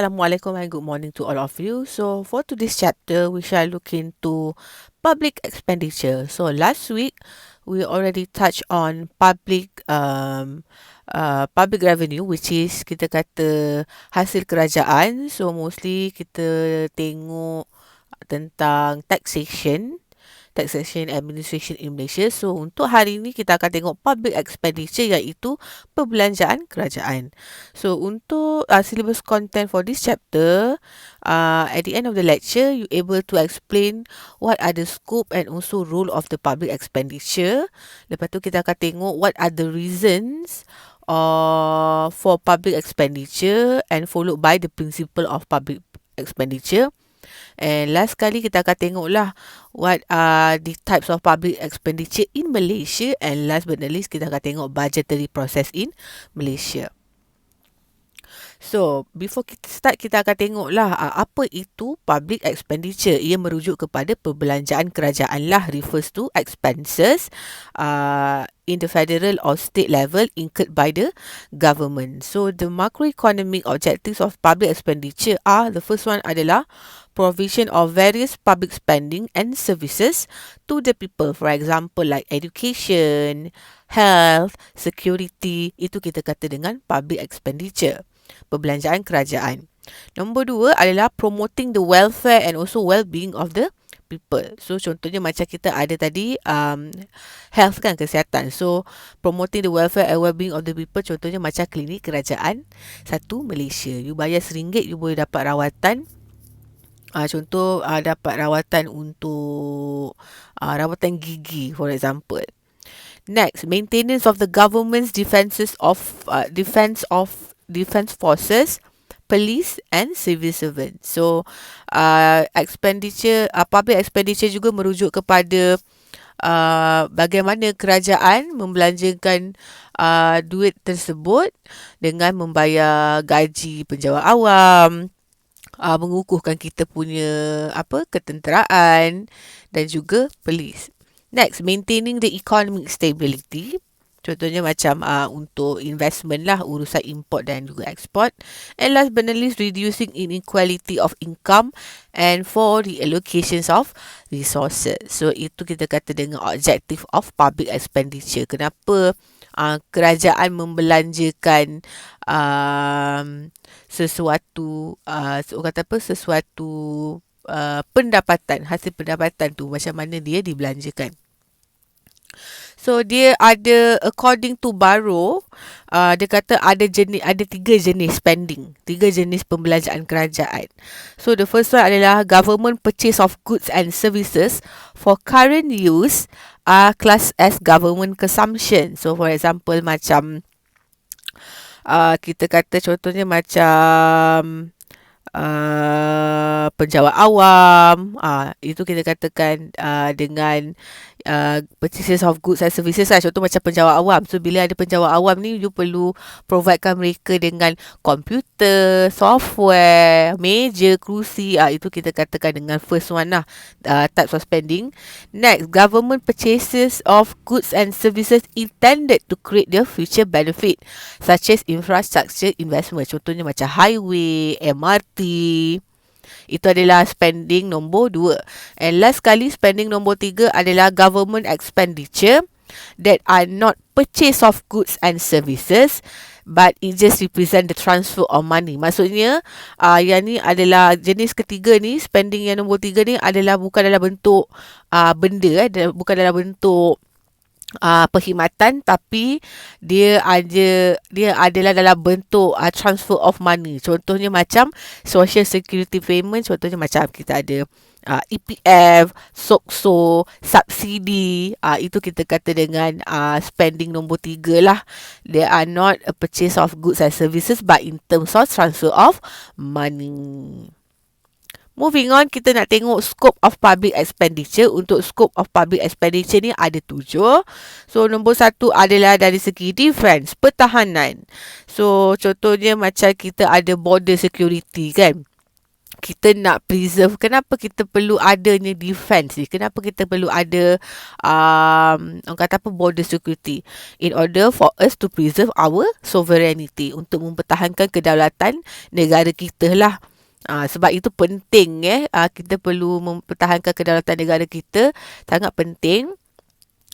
Assalamualaikum and good morning to all of you. So for today's chapter, we shall look into public expenditure. So last week, we already touched on public revenue, which is kita kata hasil kerajaan. So mostly kita tengok tentang taxation administration in Malaysia. So untuk hari ini kita akan tengok public expenditure, iaitu perbelanjaan kerajaan. So untuk syllabus content for this chapter, at the end of the lecture you able to explain what are the scope and also role of the public expenditure. Lepas tu kita akan tengok what are the reasons for public expenditure, and followed by the principle of public expenditure. And last kali kita akan tengoklah what are the types of public expenditure in Malaysia, and last but not least kita akan tengok budgetary process in Malaysia. So, before kita start, kita akan tengoklah apa itu public expenditure. Ia merujuk kepada perbelanjaan kerajaan lah, refers to expenses in the federal or state level incurred by the government. So, the macroeconomic objectives of public expenditure are, the first one adalah provision of various public spending and services to the people. For example, like education, health, security, itu kita kata dengan public expenditure, perbelanjaan kerajaan. Nombor dua adalah promoting the welfare and also well-being of the people. So contohnya macam kita ada tadi health kan, kesihatan. So promoting the welfare and well-being of the people, contohnya macam klinik kerajaan satu Malaysia. You bayar RM1, you boleh dapat rawatan. Contoh dapat rawatan untuk rawatan gigi, for example. Next, maintenance of the government's defence forces, police and civil servants. So, public expenditure juga merujuk kepada bagaimana kerajaan membelanjakan duit tersebut dengan membayar gaji penjawat awam, mengukuhkan kita punya ketenteraan dan juga polis. Next, maintaining the economic stability. Contohnya macam untuk investment lah, urusan import dan juga export. And last but not least, reducing inequality of income and for the allocations of resources. So itu kita kata dengan objective of public expenditure. Kenapa kerajaan membelanjakan sesuatu pendapatan, hasil pendapatan tu macam mana dia dibelanjakan. So dia ada, according to Barrow, dia kata ada tiga jenis spending, tiga jenis pembelanjaan kerajaan. So the first one adalah government purchase of goods and services for current use are classed as government consumption. So for example macam kita kata contohnya macam penjawat awam, itu kita katakan dengan purchases of goods and services lah. Contoh macam penjawat awam. So bila ada penjawat awam ni, you perlu providekan mereka dengan komputer, software, meja, kerusi. Itu kita katakan dengan first one lah, types of spending. Next, government purchases of goods and services intended to create the future benefit, such as infrastructure investment. Contohnya macam highway, MRT. Itu adalah spending nombor 2. And last kali, spending nombor 3 adalah government expenditure that are not purchase of goods and services, but it just represent the transfer of money. Maksudnya yang ni adalah jenis ketiga ni, spending yang nombor 3 ni adalah bukan dalam bentuk benda, bukan dalam bentuk perkhidmatan, tapi dia adalah dalam bentuk transfer of money. Contohnya macam social security payment, contohnya macam kita ada EPF, SOKSO, subsidi. Itu kita kata dengan spending nombor 3 lah. They are not a purchase of goods and services, but in terms of transfer of money. Moving on, kita nak tengok scope of public expenditure. Untuk scope of public expenditure ni ada 7. So, nombor 1 adalah dari segi defense, pertahanan. So, contohnya macam kita ada border security kan. kita nak preserve, kenapa kita perlu adanya defense ni, kenapa kita perlu ada orang kata apa, border security, in order for us to preserve our sovereignty, untuk mempertahankan kedaulatan negara kita lah. Sebab itu penting kita perlu mempertahankan kedaulatan negara kita, sangat penting.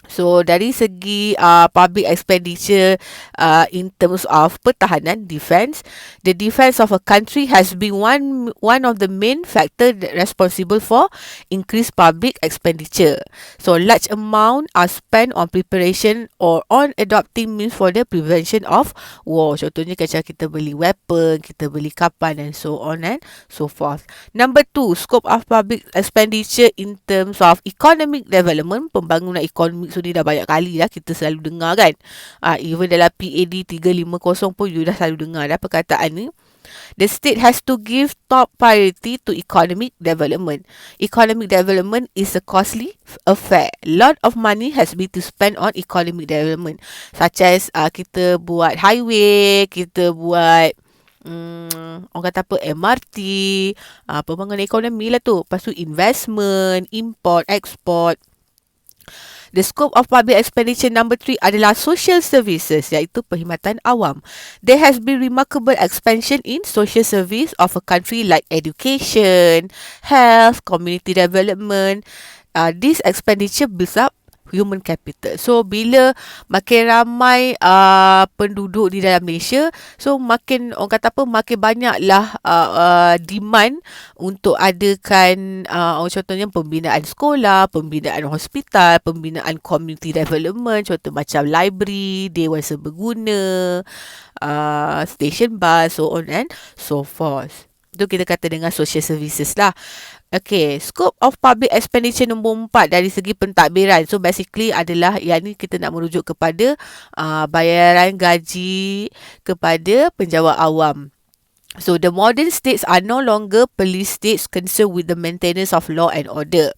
So dari segi public expenditure in terms of pertahanan, defense, the defense of a country has been one of the main factor that responsible for increased public expenditure. So large amount are spent on preparation or on adopting means for the prevention of war. Contohnya macam kita beli weapon, kita beli kapal and so on and so forth. Number 2, scope of public expenditure in terms of economic development, pembangunan ekonomi. So ni dah banyak kali dah kita selalu dengar kan. Even dalam PAD 350 pun you dah selalu dengar dah perkataan ni. The state has to give top priority to economic development. Economic development is a costly affair. Lot of money has been to spend on economic development, such as kita buat highway, kita buat orang kata apa, MRT, pembangunan ekonomi lah tu. Lepas tu investment, import, export. The scope of public expenditure number 3 adalah social services, iaitu perkhidmatan awam. There has been remarkable expansion in social service of a country like education, health, community development. This expenditure builds up human capital. So bila makin ramai penduduk di dalam Malaysia, so makin orang kata apa, makin banyaklah demand untuk adakan contohnya pembinaan sekolah, pembinaan hospital, pembinaan community development, contoh macam library, dewan serbaguna, station bus, so on and so forth. Itu kita kata dengan social services lah. Okay, scope of public expenditure nombor 4 dari segi pentadbiran. So basically adalah yang ni kita nak merujuk kepada bayaran gaji kepada penjawat awam. So the modern states are no longer police states concerned with the maintenance of law and order.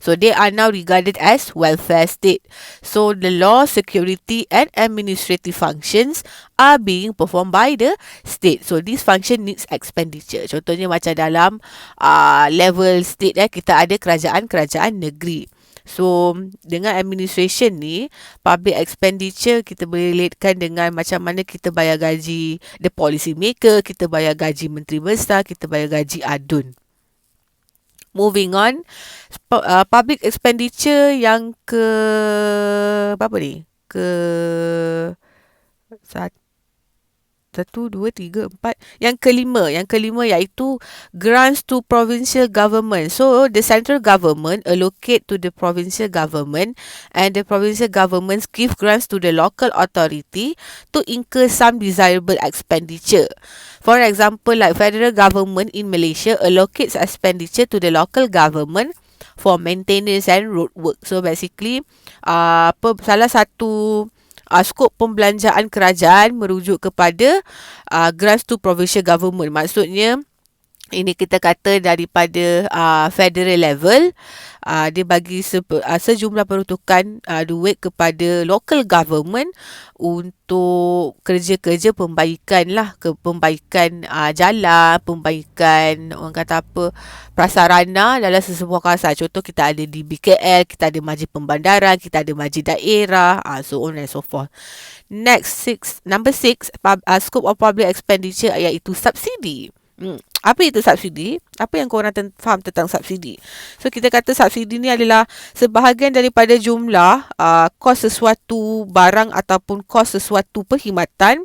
So they are now regarded as welfare state. So the law, security and administrative functions are being performed by the state. So this function needs expenditure. Contohnya macam dalam level state kita ada kerajaan-kerajaan negeri. So dengan administration ni, public expenditure kita boleh relatekan dengan macam mana kita bayar gaji the policy maker, kita bayar gaji menteri besar, kita bayar gaji adun. Moving on, public expenditure yang ke berapa ni? Ke 1, 2, 3, 4. Yang kelima iaitu grants to provincial government. So the central government allocate to the provincial government, and the provincial governments give grants to the local authority to incur some desirable expenditure. For example, like federal government in Malaysia allocates expenditure to the local government for maintenance and road work. So basically salah satu skop pembelanjaan kerajaan merujuk kepada grants to provincial government. Maksudnya ini kita kata daripada federal level, dia bagi sejumlah peruntukan duit kepada local government untuk kerja-kerja pembaikan lah, pembaikan jalan, pembaikan orang kata apa, prasarana dalam sesebuah kawasan. Contoh kita ada di BKL, kita ada majlis pembandaran, kita ada majlis daerah, so on and so forth. Next, number 6, scope of public expenditure iaitu subsidi. Apa itu subsidi? Apa yang korang faham tentang subsidi? So kita kata subsidi ni adalah sebahagian daripada jumlah kos sesuatu barang ataupun kos sesuatu perkhidmatan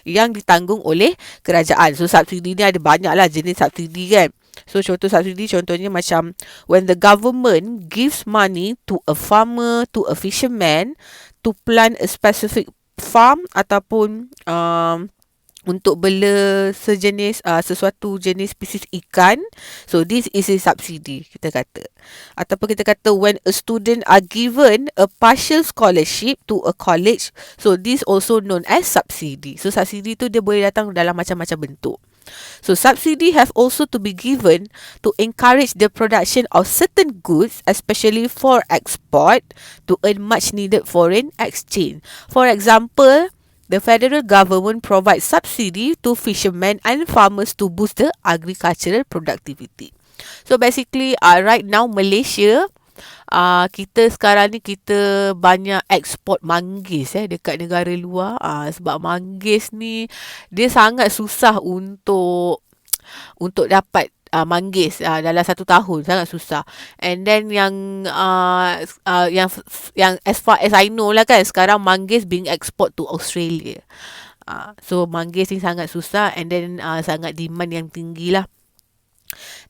yang ditanggung oleh kerajaan. So subsidi ni ada banyaklah jenis subsidi kan. So contoh subsidi contohnya macam when the government gives money to a farmer, to a fisherman to plant a specific farm ataupun untuk bela sesuatu jenis spesies ikan. So this is a subsidy kita kata. Ataupun kita kata when a student are given a partial scholarship to a college, so this also known as subsidy. So subsidy tu dia boleh datang dalam macam-macam bentuk. So subsidy have also to be given to encourage the production of certain goods, especially for export, to earn much needed foreign exchange. For example, the federal government provides subsidy to fishermen and farmers to boost the agricultural productivity. So basically, right now Malaysia, kita sekarang ni kita banyak ekspor manggis dekat negara luar. Sebab manggis ni dia sangat susah untuk dapat manggis dalam 1 tahun, sangat susah. And then yang as far as I know lah kan, sekarang manggis being export to Australia. So manggis ni sangat susah, and then sangat demand yang tinggi lah.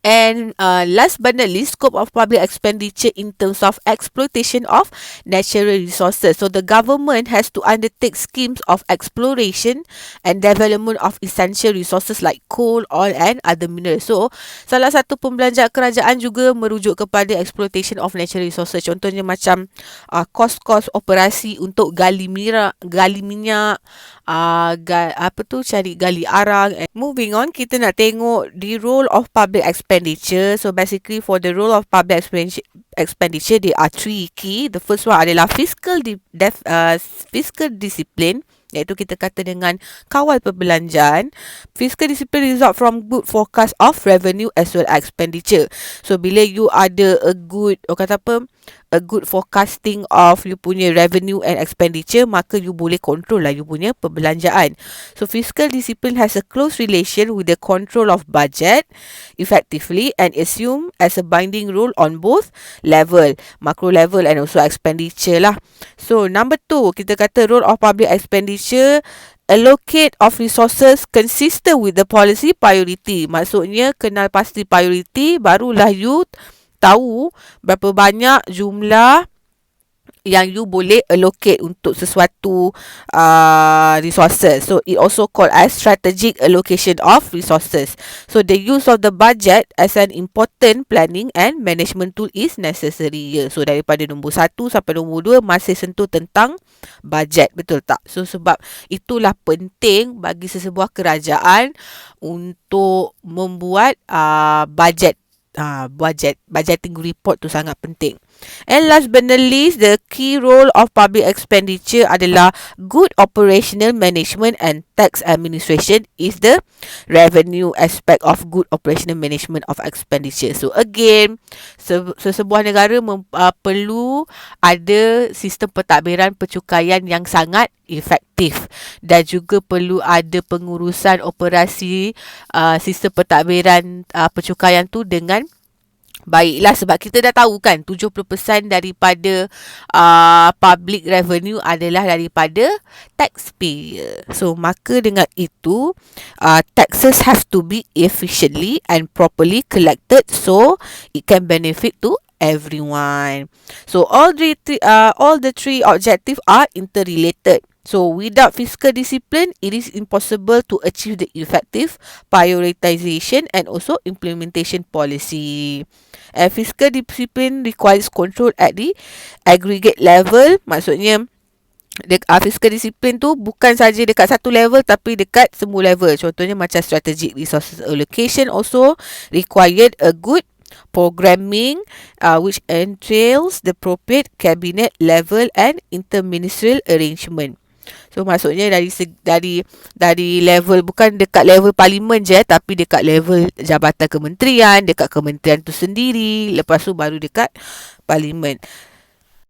And last but not least, scope of public expenditure in terms of exploitation of natural resources. So the government has to undertake schemes of exploration and development of essential resources like coal, oil and other minerals. So salah satu pembelanjaan kerajaan juga merujuk kepada exploitation of natural resources. Contohnya macam kos-kos operasi untuk gali minyak, cari gali arang. And moving on, kita nak tengok the role of public expenditure. So basically for the role of public expenditure, there are 3 key. The first one adalah fiscal discipline, iaitu kita kata dengan kawal perbelanjaan. Fiscal discipline result from good forecast of revenue as well as expenditure. So bila you ada a good forecasting of you punya revenue and expenditure, maka you boleh control lah you punya perbelanjaan. So fiscal discipline has a close relation with the control of budget effectively and assume as a binding rule on both level, macro level and also expenditure lah. So number 2, kita kata role of public expenditure, allocate of resources consistent with the policy priority. Maksudnya kenal pasti priority, barulah you tahu berapa banyak jumlah yang you boleh allocate untuk sesuatu resources. So it also called as strategic allocation of resources. So the use of the budget as an important planning and management tool is necessary. So daripada nombor 1 sampai nombor 2 masih sentuh tentang budget, betul tak? So sebab itulah penting bagi sesebuah kerajaan untuk membuat budgeting report tu sangat penting. And last but not least, the key role of public expenditure adalah good operational management and tax administration is the revenue aspect of good operational management of expenditure. So again, sesebuah negara perlu ada sistem pentadbiran pencukaian yang sangat efektif, dan juga perlu ada pengurusan operasi sistem pentadbiran pencukaian tu dengan baiklah. Sebab kita dah tahu kan 70% daripada public revenue adalah daripada taxpayer. So maka dengan itu taxes have to be efficiently and properly collected so it can benefit to everyone. So all the 3 objectives are interrelated. So without fiscal discipline, it is impossible to achieve the effective prioritization and also implementation policy. And fiscal discipline requires control at the aggregate level. Maksudnya fiscal discipline tu bukan saja dekat satu level tapi dekat semua level. Contohnya macam strategic resources allocation also required a good programming which entails the appropriate cabinet level and interministerial arrangement. So maksudnya dari level, bukan dekat level parlimen je, tapi dekat level jabatan kementerian, dekat kementerian tu sendiri, lepas tu baru dekat parlimen.